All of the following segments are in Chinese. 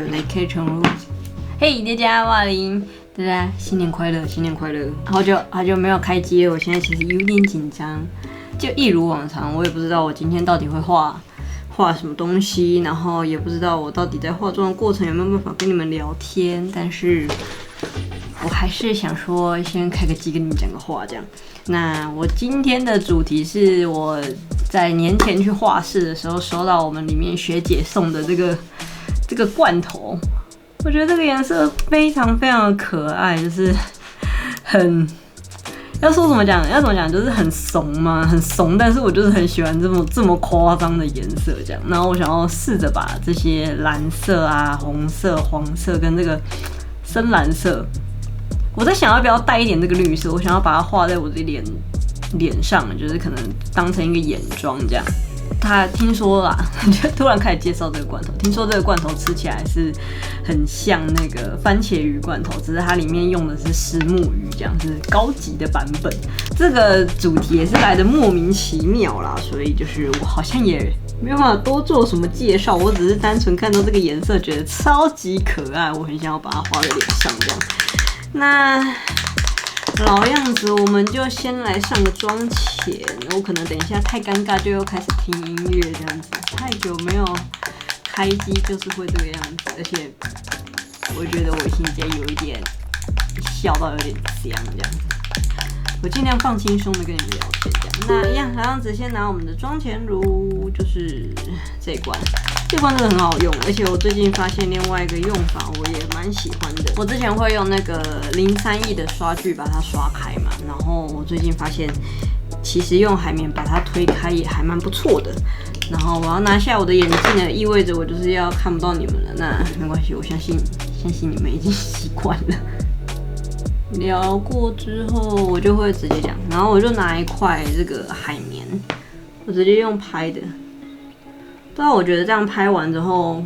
雷 K 重入，嘿，大家瓦林，大家新年快乐，新年快乐！好久没有开机了，我现在其实有点紧张，就一如往常，我也不知道我今天到底会画什么东西，然后也不知道我到底在化妆的过程有没有办法跟你们聊天，但是我还是想说先开个机跟你们讲个话这样。那我今天的主题是我在年前去画室的时候收到我们里面学姐送的这个罐头，我觉得这个颜色非常非常的可爱，就是很要怎么讲，就是很怂嘛，很怂，但是我就是很喜欢这么夸张的颜色这样。然后我想要试着把这些蓝色啊、红色、黄色跟这个深蓝色，我在想要不要带一点这个绿色，我想要把它画在我的脸上，就是可能当成一个眼妆这样。他听说啦，就突然开始介绍这个罐头。听说这个罐头吃起来是很像那个番茄鱼罐头，只是它里面用的是虱目鱼，这样是高级的版本。这个主题也是来的莫名其妙啦，所以就是我好像也没有办法多做什么介绍，我只是单纯看到这个颜色觉得超级可爱，我很想要把它画在脸上这样。那老样子，我们就先来上个妆前。我可能等一下太尴尬，就又开始听音乐这样子。太久没有开机，就是会这个样子。而且我觉得我心间有一点笑到有点僵这样子。我尽量放轻松的跟你们聊天这样。那一样老样子，先拿我们的妆前乳，就是这一罐。这罐真的很好用，而且我最近发现另外一个用法，我也蛮喜欢的。我之前会用那个03E的刷具把它刷开嘛，然后我最近发现，其实用海绵把它推开也还蛮不错的。然后我要拿下我的眼镜呢，意味着我就是要看不到你们了。那没关系，我相信你们已经习惯了。聊过之后，我就会直接讲，然后我就拿一块这个海绵，我直接用拍的。不知道，我觉得这样拍完之后，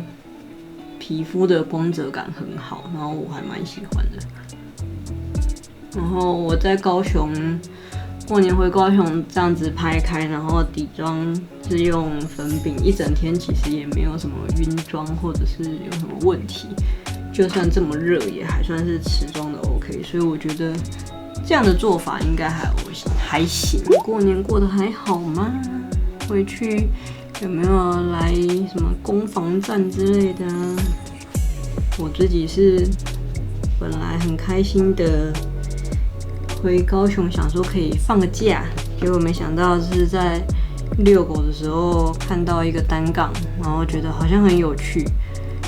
皮肤的光泽感很好，然后我还蛮喜欢的。然后我在高雄过年回高雄这样子拍开，然后底妆是用粉饼，一整天其实也没有什么晕妆或者是有什么问题，就算这么热也还算是持妆的 OK， 所以我觉得这样的做法应该还行。过年过得还好吗？回去有没有来什么攻防战之类的啊？我自己是本来很开心的回高雄，想说可以放个假，结果没想到是在遛狗的时候看到一个单杠，然后觉得好像很有趣，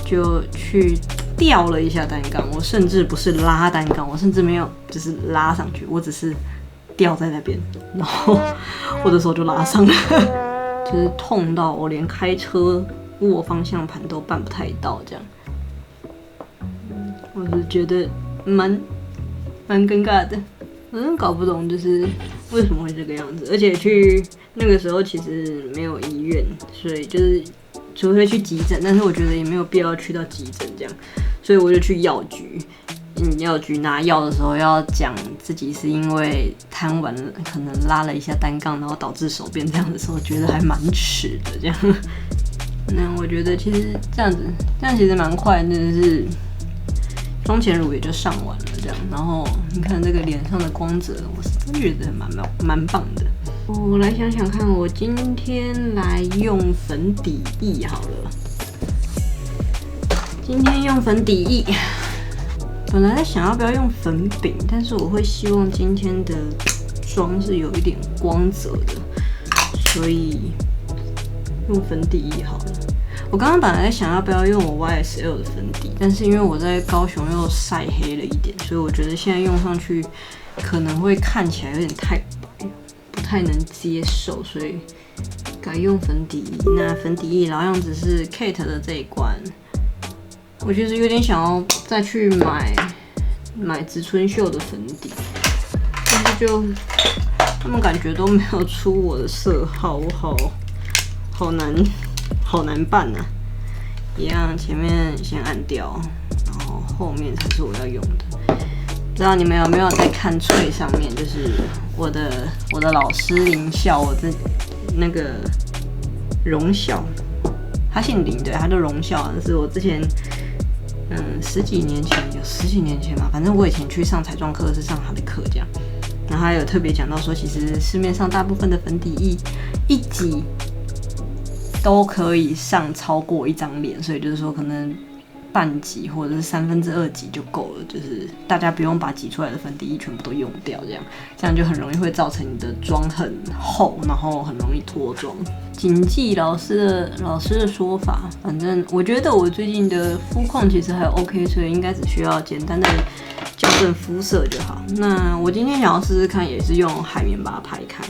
就去吊了一下单杠。我甚至不是拉单杠，我甚至没有就是拉上去，我只是吊在那边，然后我的手就拉伤了。就是痛到我连开车握方向盘都办不太到，这样，我是觉得蛮尴尬的，我真搞不懂就是为什么会这个样子，而且去那个时候其实没有医院，所以就是除非去急诊，但是我觉得也没有必要去到急诊这样，所以我就去药局。药局拿药的时候要讲自己是因为贪玩，可能拉了一下单杠，然后导致手变这样的时候，觉得还蛮耻的这样。那我觉得其实这样其实蛮快，真的是妆前乳也就上完了这样。然后你看这个脸上的光泽，我是真觉得蛮棒的。我来想想看，我今天来用粉底液好了。今天用粉底液。本来在想要不要用粉饼，但是我会希望今天的妆是有一点光泽的，所以用粉底液好了。我刚刚本来在想要不要用我 YSL 的粉底，但是因为我在高雄又晒黑了一点，所以我觉得现在用上去可能会看起来有点太白，不太能接受，所以改用粉底液。那粉底液老样子是 Kate 的这一罐。我其实有点想要再去买植村秀的粉底，但是就他们感觉都没有出我的色号，我好难办啊！一样前面先按掉，然后后面才是我要用的。不知道你们有没有在看脆上面，就是我的老师林笑，我这那个荣笑，他姓林，对，他叫荣笑，是我之前十几年前吧，反正我以前去上彩妆课是上他的课这样，然后他有特别讲到说，其实市面上大部分的粉底液一挤都可以上超过一张脸，所以就是说可能半挤或者是2/3挤就够了，就是大家不用把挤出来的粉底液全部都用掉，这样就很容易会造成你的妆很厚，然后很容易脱妆。谨记老师的说法，反正我觉得我最近的肤况其实还 OK， 所以应该只需要简单的矫正肤色就好。那我今天想要试试看，也是用海绵把它拍开。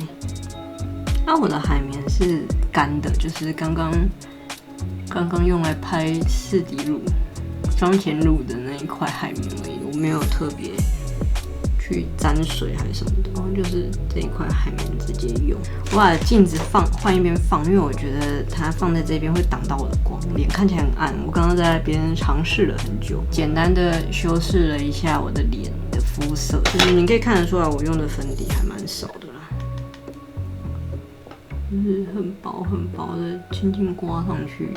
那我的海绵是干的，就是刚刚用来拍4滴乳、妆前乳的那一块海绵而已，我没有特别去沾水还是什么的，然后就是这一块海绵直接用。我把镜子换一边放，因为我觉得它放在这边会挡到我的光，脸看起来很暗。我刚刚在那边尝试了很久，简单的修饰了一下我的脸的肤色，就是你可以看得出来我用的粉底还蛮少的啦。就是很薄的，轻轻刮上去。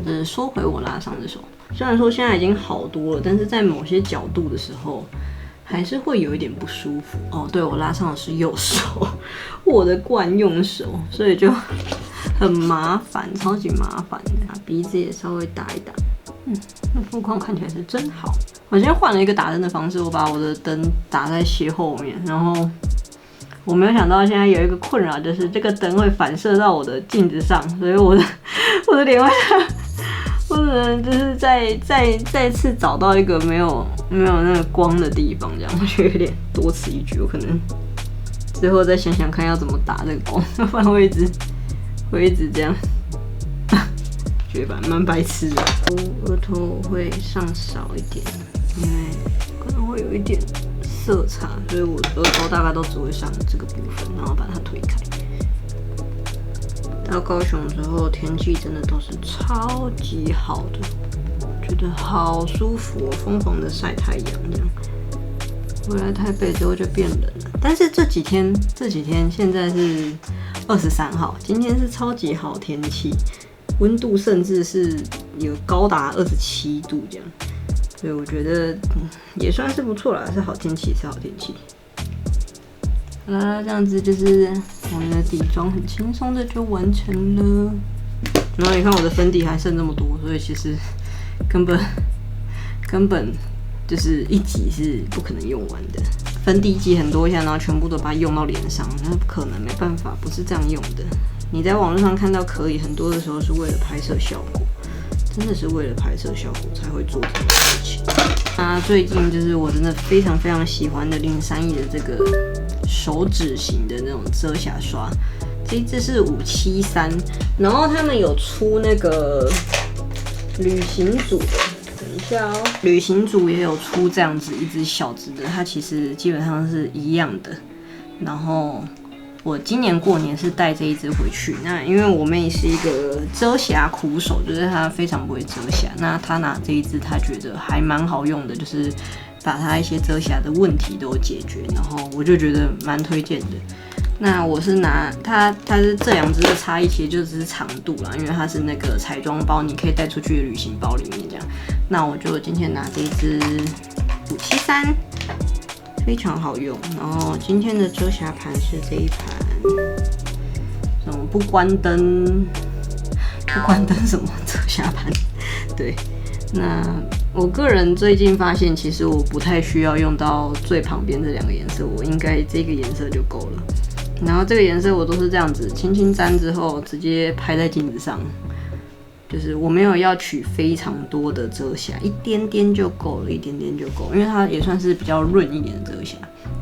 这是收回我拉伤的手，虽然说现在已经好多了，但是在某些角度的时候，还是会有一点不舒服。哦，对，我拉伤的是右手，我的惯用手，所以就很麻烦，超级麻烦的。鼻子也稍微打一打，那肤况看起来是真好。我先换了一个打灯的方式，我把我的灯打在斜后面，然后。我没有想到现在有一个困扰，就是这个灯会反射到我的镜子上，所以我的脸会，我只能就是再次找到一个没有那个光的地方，这样我觉得有点多此一举。我可能之后再想想看要怎么打这个光，不然会一直这样，觉得蛮白痴的。额头会上少一点，因为可能会有一点。色差，所以我额头大概都只会上这个部分，然后把它推开。到高雄之后，天气真的都是超级好的，觉得好舒服哦，疯狂的晒太阳这样。回来台北之后就变冷了，但是这几天现在是23号，今天是超级好天气，温度甚至是有高达27度这样。所以我觉得也算是不错啦，是好天气，好天气。好啦，这样子就是我们的底妆很轻松的就完成了。然后你看我的粉底还剩这么多，所以其实根本就是一挤是不可能用完的。粉底挤很多一下，然后全部都把它用到脸上，那不可能，没办法，不是这样用的。你在网络上看到可以，很多的时候是为了拍摄效果。真的是为了拍摄效果才会做这种事情。那最近就是我真的非常喜欢的03E的这个手指型的那种遮瑕刷，这一支是573，然后他们有出那个旅行组的，等一下哦，旅行组也有出这样子一支小支的，它其实基本上是一样的，然后。我今年过年是带这一支回去，那因为我妹是一个遮瑕苦手，就是她非常不会遮瑕，那她拿这一支，她觉得还蛮好用的，就是把她一些遮瑕的问题都解决，然后我就觉得蛮推荐的。那我是拿它是这两支的差异，其实就只是长度啦，因为它是那个彩妆包，你可以带出去的旅行包里面这样。那我就今天拿这一支573。非常好用，然后今天的遮瑕盘是这一盘，什么不关灯什么遮瑕盘？对，那我个人最近发现，其实我不太需要用到最旁边这2个颜色，我应该这个颜色就够了。然后这个颜色我都是这样子，轻轻沾之后直接拍在镜子上。就是我没有要取非常多的遮瑕，一点点就够了，一点点就够，因为它也算是比较润一点的遮瑕。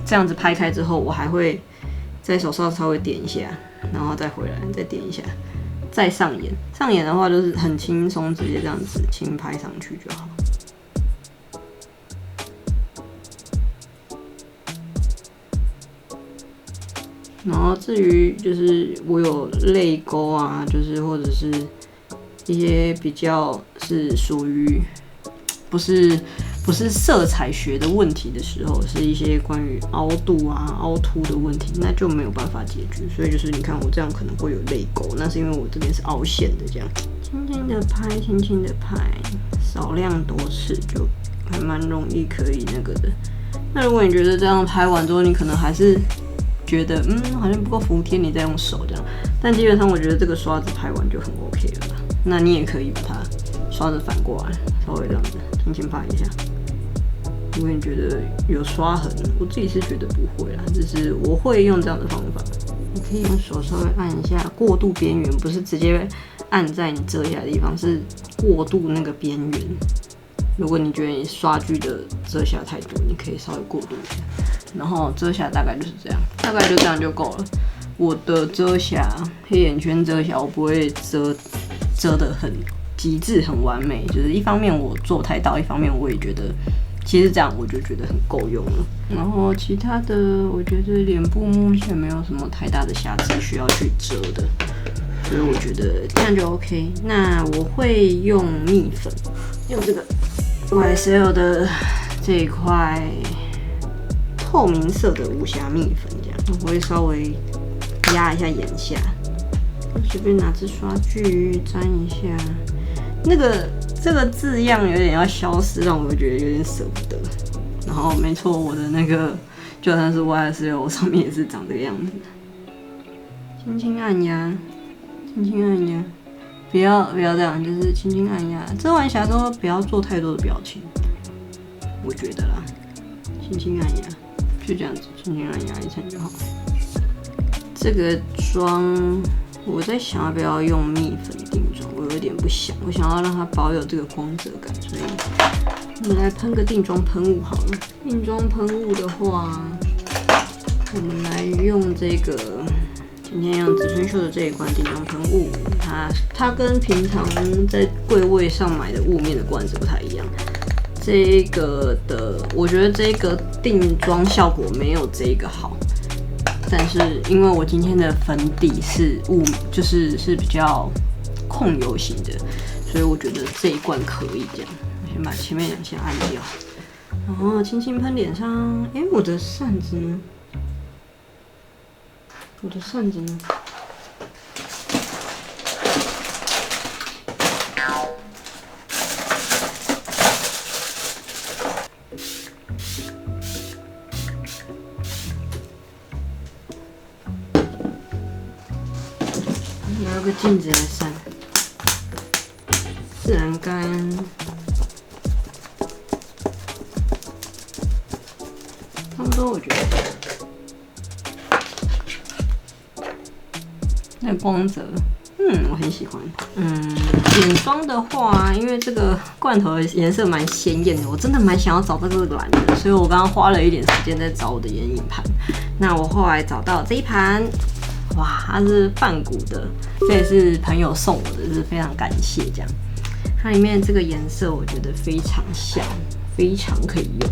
这样子拍开之后，我还会在手上稍微点一下，然后再回来再点一下，再上眼。上眼的话就是很轻松，直接这样子轻拍上去就好。然后至于就是我有泪沟啊，就是或者是。一些比较是属于不是色彩学的问题的时候，是一些关于凹度啊、凹凸的问题，那就没有办法解决。所以就是你看我这样可能会有泪沟，那是因为我这边是凹陷的这样。轻轻的拍，轻轻的拍，少量多次就还蛮容易可以那个的。那如果你觉得这样拍完之后，你可能还是觉得好像不够服帖，你再用手这样。但基本上我觉得这个刷子拍完就很 OK 了啦。那你也可以把它刷子反过来，稍微这样子轻轻拍一下。如果你觉得有刷痕，我自己是觉得不会啦，只是我会用这样的方法。你可以用手稍微按一下过渡边缘，不是直接按在你遮瑕的地方，是过渡那个边缘。如果你觉得你刷具的遮瑕太多，你可以稍微过渡一下。然后遮瑕大概就是这样，大概就这样就够了。我的遮瑕黑眼圈遮瑕，我不会遮得很极致、很完美，就是一方面我做太到，一方面我也觉得其实这样我就觉得很够用了。然后其他的，我觉得脸部目前没有什么太大的瑕疵需要去遮的，所以我觉得这样就 OK。那我会用蜜粉，用这个 YSL 的这一块透明色的无瑕蜜粉，这样我会稍微压一下眼下，随便拿支刷具沾一下。这个字样有点要消失，让我觉得有点舍不得。然后没错，我的那个就算是 YSL 上面也是长这个样子。轻轻按压，轻轻按压，不要这样，就是轻轻按压。遮完瑕之后不要做太多的表情，我觉得啦，轻轻按压，就这样子，轻轻按压一层就好。这个妆我在想要不要用蜜粉定妆，我有点不想，我想要让它保有这个光泽感，所以我们来喷个定妆喷雾好了。定妆喷雾的话，我们来用这个，今天用植村秀的这一罐定妆喷雾，它跟平常在柜位上买的雾面的罐子不太一样。这个的，我觉得这个定妆效果没有这个好。但是因为我今天的粉底是就是比较控油型的，所以我觉得这一罐可以这样。我先把前面两线按掉，然后轻轻喷脸上。我的扇子呢？拿个镜子来扇，自然干。差不多，我觉得。那光泽，我很喜欢。眼霜的话，因为这个罐头的颜色蛮鲜艳的，我真的蛮想要找到这个蓝的，所以我刚刚花了一点时间在找我的眼影盘。那我后来找到这一盘。哇，它是梵谷的，这也是朋友送我的，就是非常感谢这样。它里面这个颜色我觉得非常香，非常可以用。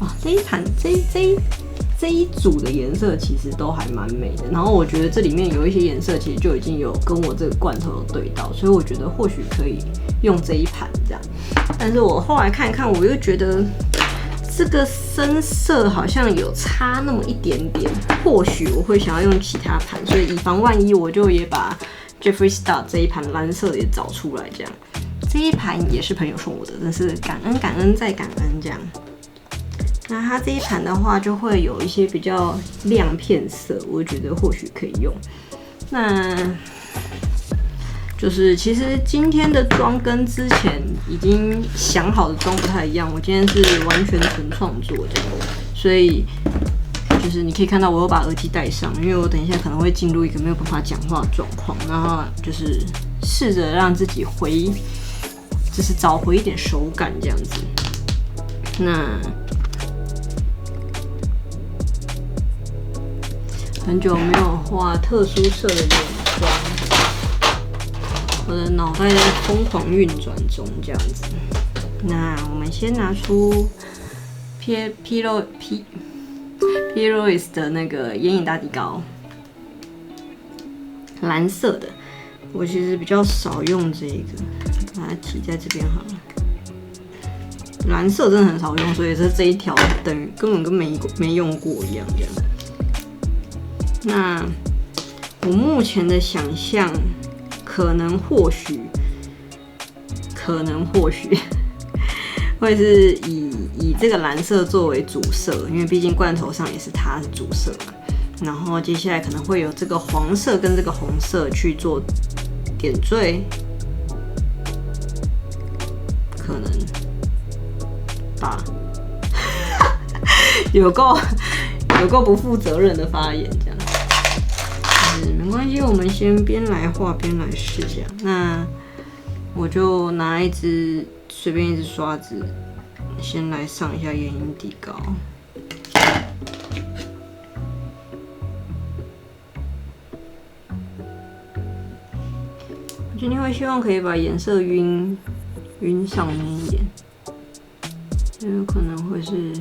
哇，这一盘这一组的颜色其实都还蛮美的。然后我觉得这里面有一些颜色其实就已经有跟我这个罐头有对到，所以我觉得或许可以用这一盘这样。但是我后来看一看，我又觉得。这个深色好像有差那么一点点，或许我会想要用其他盘，所以以防万一，我就也把 Jeffree Star 这一盘蓝色也找出来，这样。这一盘也是朋友送我的，真是感恩再感恩这样。那它这一盘的话，就会有一些比较亮片色，我觉得或许可以用。那就是其实今天的妆跟之前已经想好的妆不太一样，我今天是完全纯创作这样，所以就是你可以看到我有把耳机戴上，因为我等一下可能会进入一个没有办法讲话的状况，然后就是试着让自己就是找回一点手感这样子。那很久没有画特殊色的眼妆。我的脑袋在疯狂运转中，这样子。那我们先拿出 P.Louis 的那个眼影打底膏，蓝色的。我其实比较少用这个，把它提在这边好了。蓝色真的很少用，所以这一条等于根本跟没用过一样这样。那我目前的想象。可能或许会是以这个蓝色作为主色，因为毕竟罐头上也是它是主色嘛。然后接下来可能会有这个黄色跟这个红色去做点缀，可能吧。有够不负责任的发言，这样。没关系，我们先边来画边来试这样。那我就拿随便一支刷子，先来上一下眼影底膏。我今天会希望可以把颜色晕上面一点，有可能会是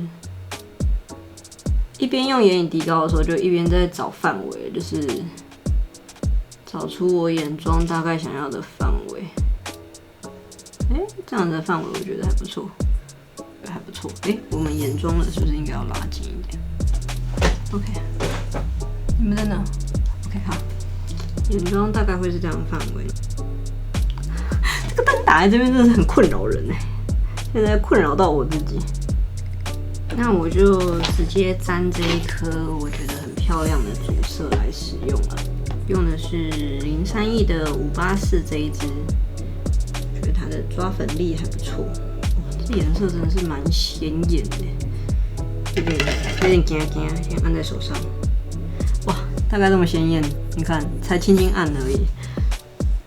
一边用眼影底膏的时候，就一边在找范围，就是找出我眼妆大概想要的范围。这样的范围我觉得还不错，还不错。我们眼妆的是不是应该要拉近一点 ？OK， 你们在哪 ？OK， 好，眼妆大概会是这样的范围。这个灯打在这边真的是很困扰人现在困扰到我自己。那我就直接沾这一颗我觉得很漂亮的主色来使用了，用的是031的584这一支。它的抓粉力还不错，这颜色真的是蛮显眼的，有点惊，先按在手上，哇，大概这么显眼，你看，才轻轻按而已，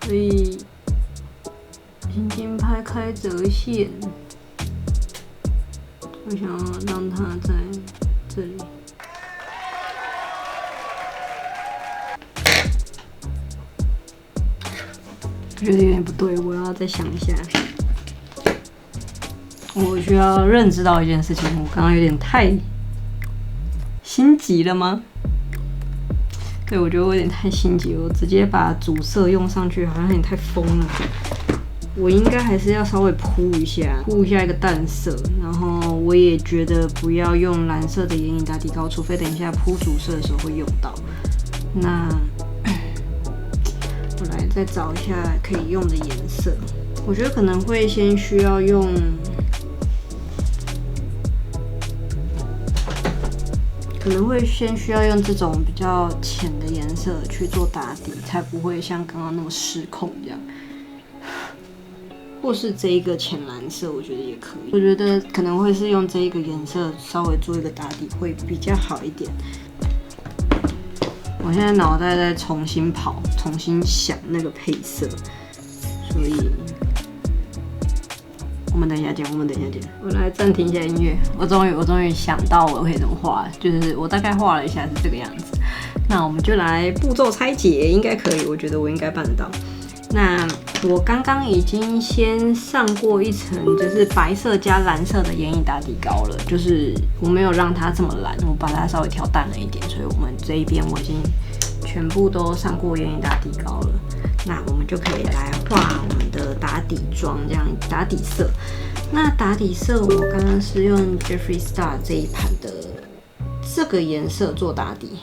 所以轻轻拍开折线，我想要让它在这里。我觉得有点不对，我要再想一下。我需要认知到一件事情，我刚刚有点太心急了吗？对，我觉得我有点太心急，我直接把主色用上去，好像有点太疯了。我应该还是要稍微铺一下一个淡色，然后我也觉得不要用蓝色的眼影打底膏，除非等一下铺主色的时候会用到。那我来再找一下可以用的颜色，我觉得可能会先需要用，这种比较浅的颜色去做打底，才不会像刚刚那么失控这样。或是这一个浅蓝色，我觉得也可以。我觉得可能会是用这一个颜色稍微做一个打底会比较好一点。我现在脑袋在重新想那个配色，所以我们等一下见。我来暂停一下音乐。我终于想到我可以怎么画，就是我大概画了一下是这个样子。那我们就来步骤拆解，应该可以，我觉得我应该办得到。那我刚刚已经先上过一层，就是白色加蓝色的眼影打底膏了，就是我没有让它这么蓝，我把它稍微调淡了一点，所以我们这一边我已经全部都上过眼影打底膏了。那我们就可以来画我们的打底妆，这样打底色。那打底色我刚刚是用 Jeffree Star 这一盘的这个颜色做打底，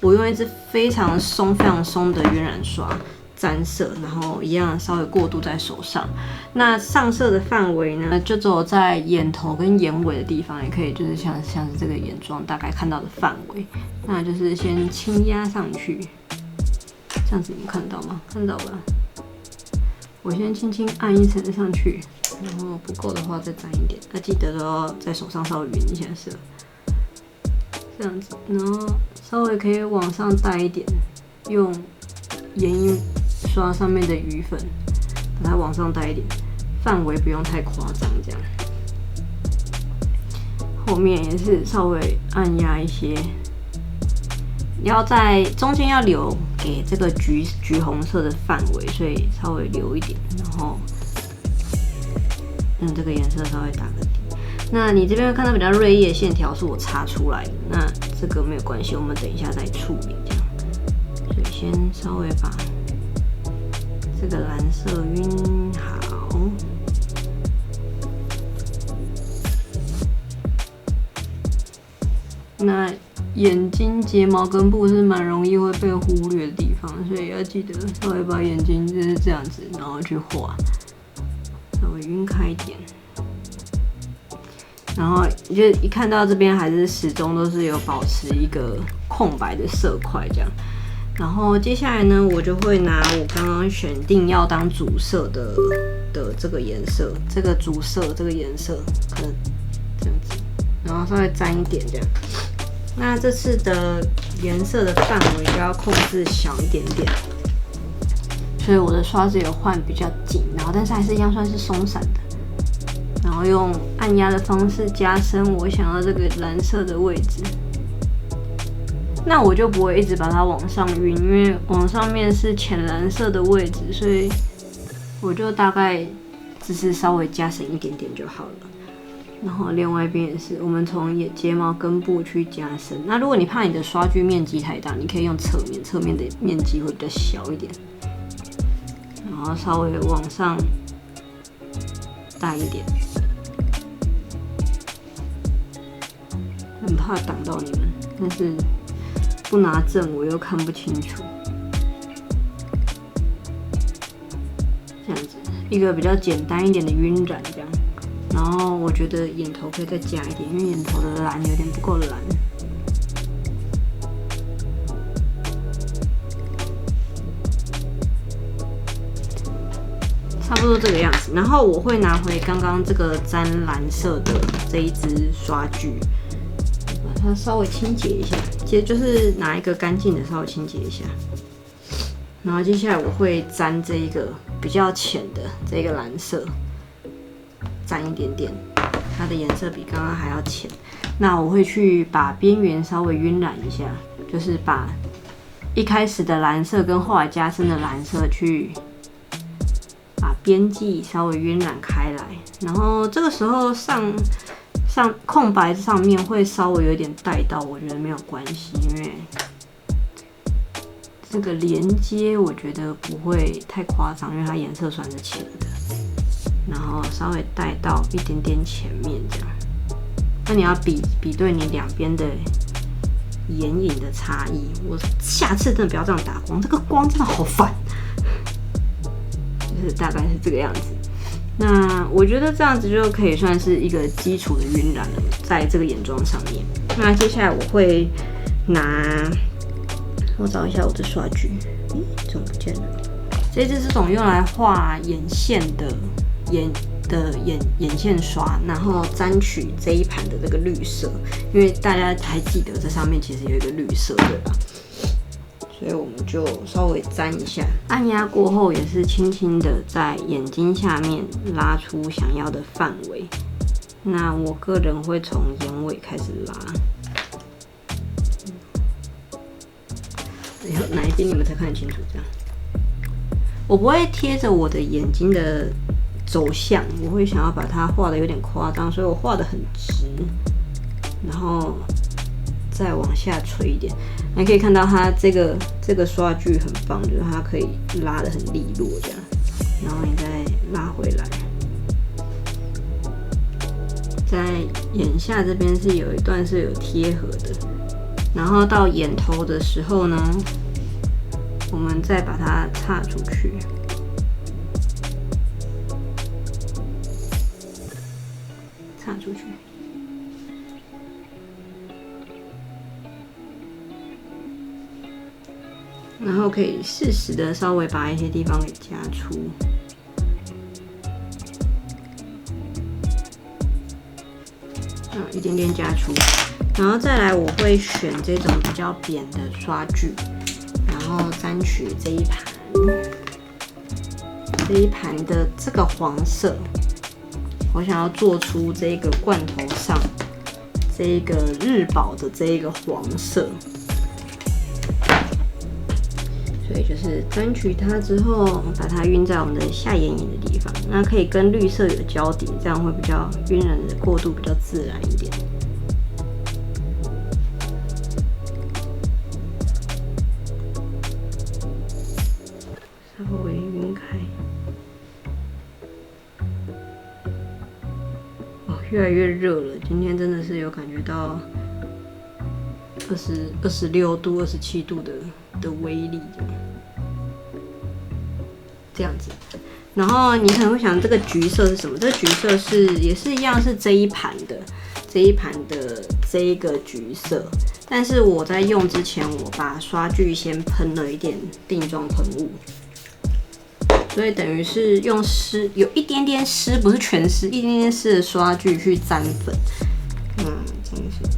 我用一支非常松的晕染刷沾色，然后一样稍微过渡在手上。那上色的范围呢，就只有在眼头跟眼尾的地方，也可以就是像是这个眼妆大概看到的范围，那就是先轻压上去，这样子你们看到吗？看到吧？我先轻轻按一层上去，然后不够的话再沾一点。那记得都要在手上稍微匀一下色，这样子，然后稍微可以往上带一点，用眼影刷上面的余粉，把它往上带一点，范围不用太夸张，这样。后面也是稍微按压一些，要在中间要留给这个橘红色的范围，所以稍微留一点，然后这个颜色稍微打个底。那你这边会看到比较锐利的线条是我擦出来的，那这个没有关系，我们等一下再处理这样。所以先稍微把这个蓝色晕好。那眼睛、睫毛根部是蛮容易会被忽略的地方，所以要记得稍微把眼睛就是这样子，然后去画，稍微晕开一点。然后就一看到这边还是始终都是有保持一个空白的色块这样。然后接下来呢，我就会拿我刚刚选定要当主色的这个颜色，这个主色这个颜色可能这样子，然后稍微沾一点这样。那这次的颜色的范围就要控制小一点点，所以我的刷子有换比较紧，然后但是还是一样算是松散的。然后用按压的方式加深我想要这个蓝色的位置。那我就不会一直把它往上晕，因为往上面是浅蓝色的位置，所以我就大概只是稍微加深一点点就好了。然后另外一边也是，我们从睫毛根部去加深。那如果你怕你的刷具面积太大，你可以用侧面，侧面的面积会比较小一点。然后稍微往上带一点，很怕挡到你们，但是不拿正我又看不清楚。这样子一个比较简单一点的晕染这样。然后我觉得眼头可以再加一点，因为眼头的蓝有点不够蓝。差不多这个样子。然后我会拿回刚刚这个沾蓝色的这一支刷具，把它稍微清洁一下，其实就是拿一个干净的稍微清洁一下。然后接下来我会沾这一个比较浅的这个蓝色。沾一点点，它的颜色比刚刚还要浅。那我会去把边缘稍微晕染一下，就是把一开始的蓝色跟后来加深的蓝色去把边际稍微晕染开来。然后这个时候上空白上面会稍微有点带到，我觉得没有关系，因为这个连接我觉得不会太夸张，因为它颜色算是浅的。然后稍微带到一点点前面这样，那你要比对你两边的眼影的差异。我下次真的不要这样打光，这个光真的好烦。就是大概是这个样子。那我觉得这样子就可以算是一个基础的晕染了，在这个眼妆上面。那接下来我会拿，我找一下我的刷具，怎么不见了？这支是种用来画眼线的。眼线刷，然后沾取这一盘的这个绿色，因为大家还记得这上面其实有一个绿色，对吧？所以我们就稍微沾一下，按压过后也是轻轻的在眼睛下面拉出想要的范围。那我个人会从眼尾开始拉。哪一边你们才看得清楚？这样，我不会贴着我的眼睛的走向，我会想要把它画的有点夸张，所以我画的很直，然后再往下垂一点。你可以看到它这个刷具很棒，就是它可以拉的很利落这样，然后你再拉回来。在眼下这边是有一段是有贴合的，然后到眼头的时候呢，我们再把它岔出去。出去，然后可以适时的稍微把一些地方给加粗，一点点加粗，然后再来我会选这种比较扁的刷具，然后沾取这一盘的这个黄色。我想要做出这个罐头上这个日宝的这个黄色，所以就是沾取它之后，把它晕在我们的下眼影的地方，那可以跟绿色有交叠，这样会比较晕染的过渡比较自然一点。稍微晕开。越来越热了，今天真的是有感觉到26度、27度的的威力这样子。然后你可能会想，这个橘色是什么？这个橘色也是一样是这一盘的这一个橘色，但是我在用之前，我把刷具先喷了一点定妆喷雾，所以等于是用有一点点湿，不是全湿，一点点湿的刷具去沾粉。这样子，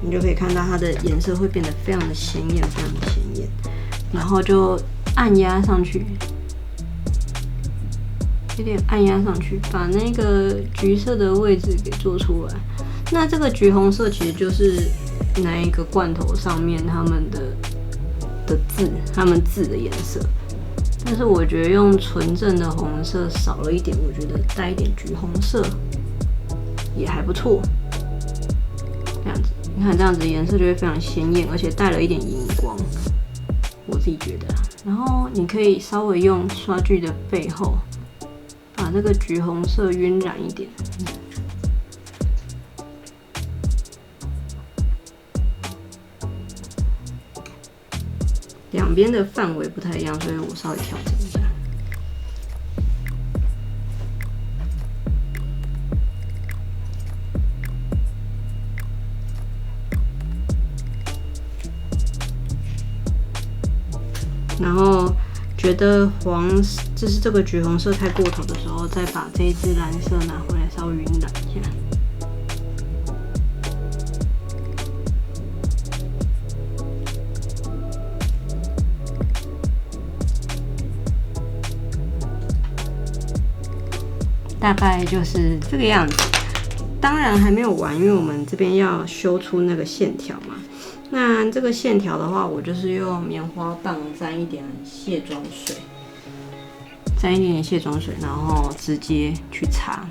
你就可以看到它的颜色会变得非常的鲜艳，非常的鲜艳。然后就按压上去。有点按压上去，把那个橘色的位置给做出来。那这个橘红色其实就是那一个罐头上面他们的字，他们字的颜色。但是我觉得用纯正的红色少了一点，我觉得带一点橘红色也还不错。这样子，你看这样子颜色就会非常鲜艳，而且带了一点荧光，我自己觉得。然后你可以稍微用刷具的背后。把这个橘红色晕染一点，两边的范围不太一样，所以我稍微调整一下。然后觉得就是这个橘红色太过头的时候，再把这一支蓝色拿回来稍微晕染一下。大概就是这个样子。当然还没有完，因为我们这边要修出那个线条嘛。那这个线条的话，我就是用棉花棒沾一点卸妆水，然后直接去擦。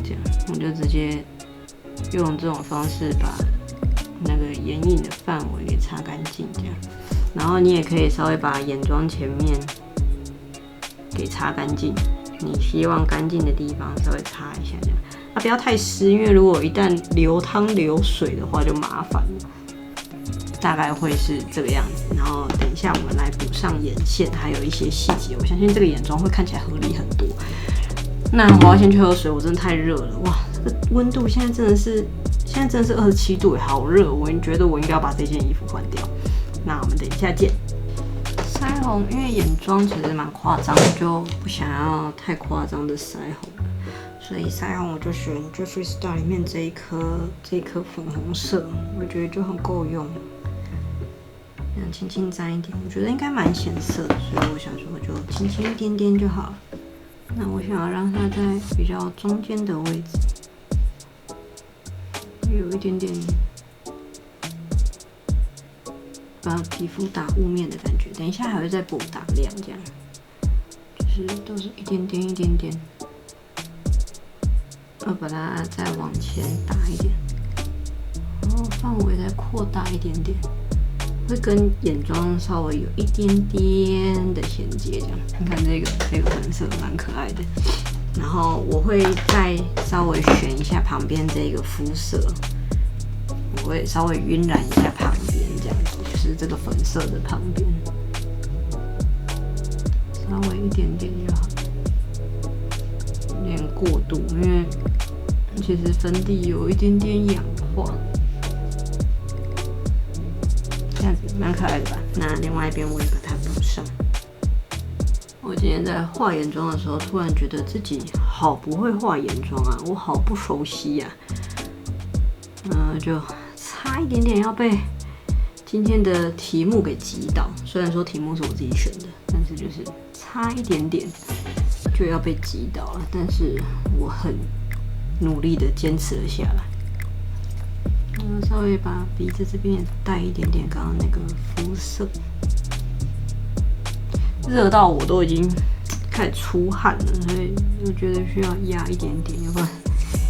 这样，我就直接用这种方式把那个眼影的范围给擦干净，这样。然后你也可以稍微把眼妆前面给擦干净，你希望干净的地方稍微擦一下，这样。不要太湿，因为如果一旦流汤流水的话就麻烦了。大概会是这个样子，然后等一下我们来补上眼线，还有一些细节，我相信这个眼妆会看起来合理很多。那我要先去喝水，我真的太热了，哇，这个温度现在真的是27度，好热，我觉得我应该要把这件衣服换掉。那我们等一下见。腮红，因为眼妆其实蛮夸张的，就不想要太夸张的腮红。所以腮红我就选 Jeffree Star 里面这一颗粉红色，我觉得就很够用。这样轻轻沾一点，我觉得应该蛮显色的，所以我想说我就轻轻一点点就好了。那我想要让它在比较中间的位置，有一点点把皮肤打雾面的感觉。等一下还会再补打亮，这样就是都是一点点一点点。要把它再往前打一点，然后范围再扩大一点点，会跟眼妆稍微有一点点的衔接，这样。你看这个粉色蛮可爱的。然后我会再稍微选一下旁边这个肤色，我会稍微晕染一下旁边，这样子，就是这个粉色的旁边，稍微一点点就好。有点过度，因为其实粉底有一点点氧化，这样子蛮可爱的吧？那另外一边我也把它补上。我今天在画眼妆的时候，突然觉得自己好不会画眼妆啊，我好不熟悉呀。就差一点点要被今天的题目给击倒。虽然说题目是我自己选的，但是就是差一点点就要被击倒了，但是我很努力的坚持了下来。稍微把鼻子这边也带一点点刚刚那个肤色，热到我都已经开始出汗了，所以我觉得需要压一点点，要不然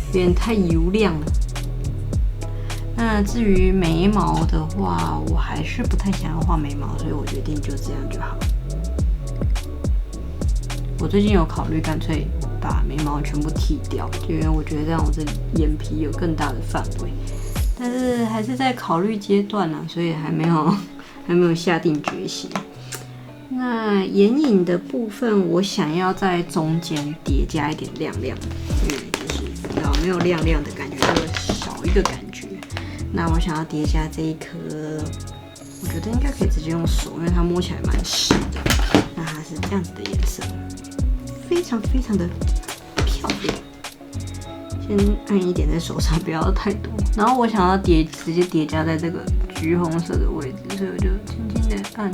有点太油亮了。那至于眉毛的话，我还是不太想要画眉毛，所以我决定就这样就好。我最近有考虑干脆把眉毛全部剃掉，因为我觉得这样我这眼皮有更大的范围。但是还是在考虑阶段呢，所以还没有下定决心。那眼影的部分，我想要在中间叠加一点亮亮的，因为就是没有亮亮的感觉，就会少一个感觉。那我想要叠加这一颗，我觉得应该可以直接用手，因为它摸起来蛮湿的。那它是这样子的颜色，非常非常的漂亮。先按一点在手上，不要太多。然后我想要直接叠加在这个橘红色的位置，所以我就轻轻的按。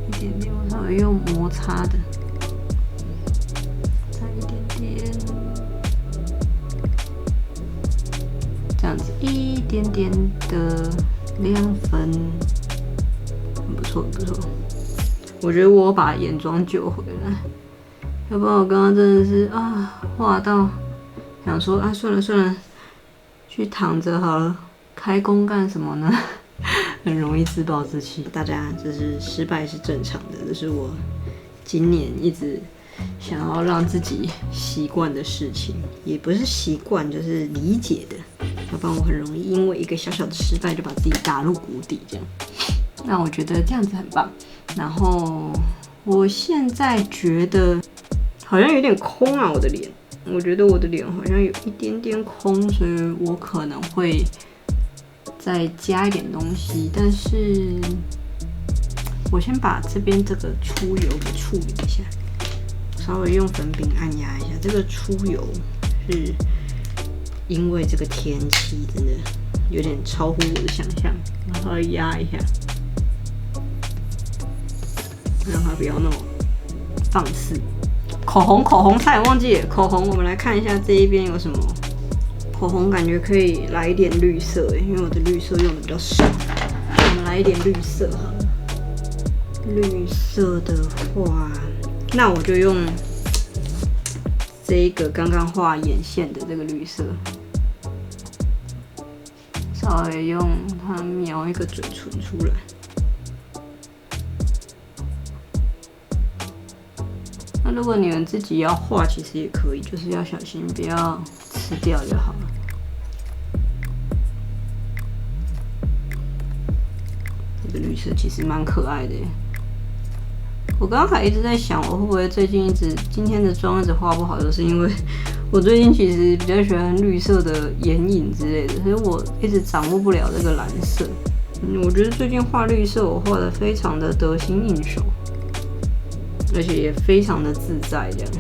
一点点，我稍微用摩擦的，再一点点，这样子一点点的亮粉，很不错，很不错。我觉得我把眼妆救回来，要不然我刚刚真的是画到想说算了，去躺着好了，开工干什么呢？很容易自暴自弃。大家就是失败是正常的，这是我今年一直想要让自己习惯的事情，也不是习惯，就是理解的。要不然我很容易因为一个小小的失败就把自己打入谷底这样。那我觉得这样子很棒。然后我现在觉得好像有点空啊，我的脸。我觉得我的脸好像有一点点空，所以我可能会再加一点东西。但是我先把这边这个出油给处理一下，稍微用粉饼按压一下。这个出油是因为这个天气真的有点超乎我的想象，稍微压一下。让它不要那么放肆。口红差点忘记了，口红我们来看一下这一边有什么。口红感觉可以来一点绿色，因为我的绿色用的比较少。我们来一点绿色好了。绿色的话，那我就用这一个刚刚画眼线的这个绿色，稍微用它描一个嘴唇出来。那如果你们自己要画，其实也可以，就是要小心不要吃掉就好了。这个绿色其实蛮可爱的耶。我刚刚还一直在想，我会不会最近今天的妆一直画不好，就是因为我最近其实比较喜欢绿色的眼影之类的，所以我一直掌握不了这个蓝色。我觉得最近画绿色，我画的非常的得心应手。而且也非常的自在，这样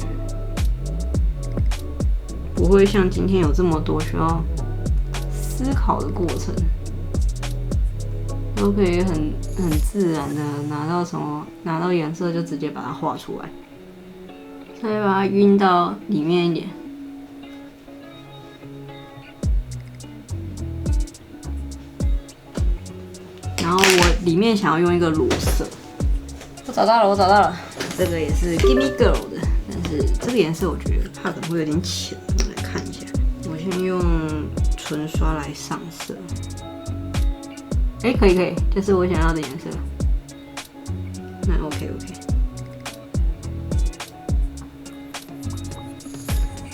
不会像今天有这么多需要思考的过程，都可以很自然的拿到颜色就直接把它画出来，再把它晕到里面一点。然后我里面想要用一个裸色，我找到了。这个也是 Gimme Girl 的，但是这个颜色我觉得怕可能会有点浅，我们来看一下。我先用唇刷来上色，可以，这是我想要的颜色。那 OK。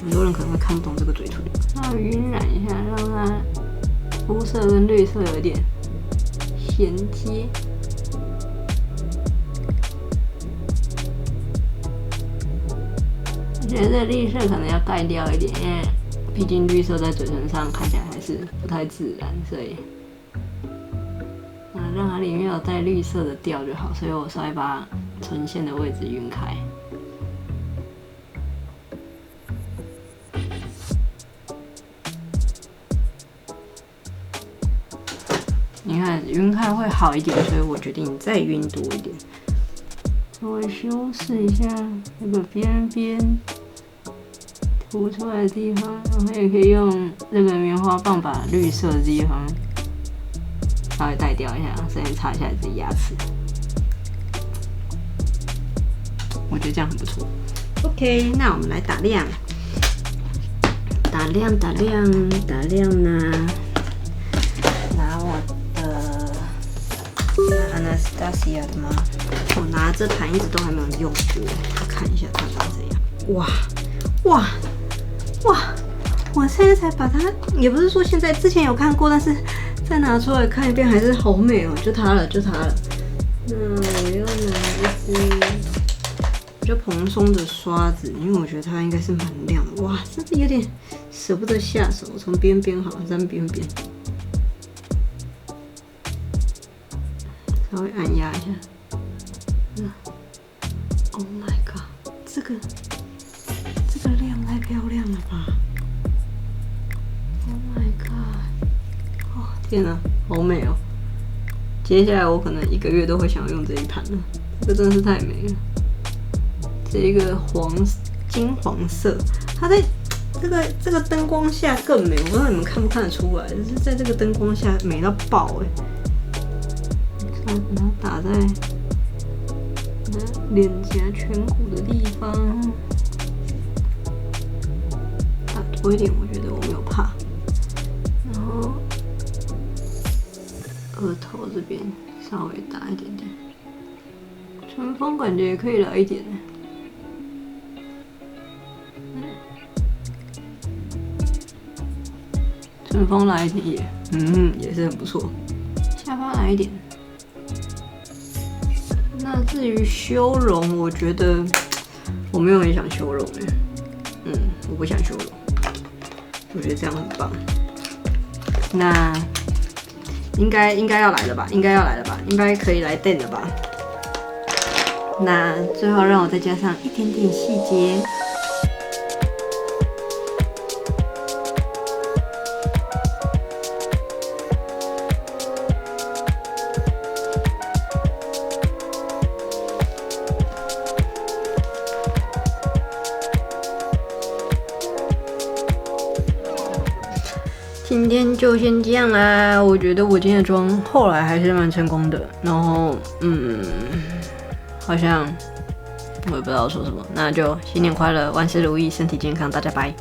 很多人可能会看不懂这个嘴唇，那晕染一下，让它肤色跟绿色有一点衔接。我觉得绿色可能要盖掉一点，因为毕竟绿色在嘴唇上看起来还是不太自然，所以让它里面有带绿色的调就好。所以我稍微把唇线的位置晕开。你看晕开会好一点，所以我决定再晕多一点，稍微修饰一下这个边凸出来的地方，然后也可以用这个棉花棒把绿色的地方稍微带掉一下，顺便擦一下自己牙齿。我觉得这样很不错。OK， 那我们来打亮呢。拿我的 Anastasia 的吗？我拿这盘一直都还没有用过，看一下它长怎样。哇，哇！我现在才把它，也不是说现在之前有看过，但是再拿出来看一遍，还是好美哦！就它了，就它了。那我要拿一支比较蓬松的刷子，因为我觉得它应该是蛮亮的。哇，真的有点舍不得下手，从边边好，沾边边，稍微按压一下。Oh my god， 这个亮太漂亮了吧！ Oh my god！ 哦天哪，好美哦！接下来我可能1个月都会想要用这一盘了，这个真的是太美了。这一个金黄色，它在这个灯光下更美，我不知道你们看不看得出来，就是在这个灯光下美到爆哎！看，把它打在脸颊颧骨的地方，打多一点，我觉得我没有怕。然后额头这边稍微打一点点，唇峰感觉也可以来一点。唇峰来一点也是很不错。下巴来一点。那至于修容，我觉得我没有很想修容我不想修容，我觉得这样很棒。那应该要来了吧？应该可以来电了吧？那最后让我再加上一点点细节。今天就先这样啦，我觉得我今天的妆后来还是蛮成功的，然后好像我也不知道说什么，那就新年快乐，万事如意，身体健康，大家拜。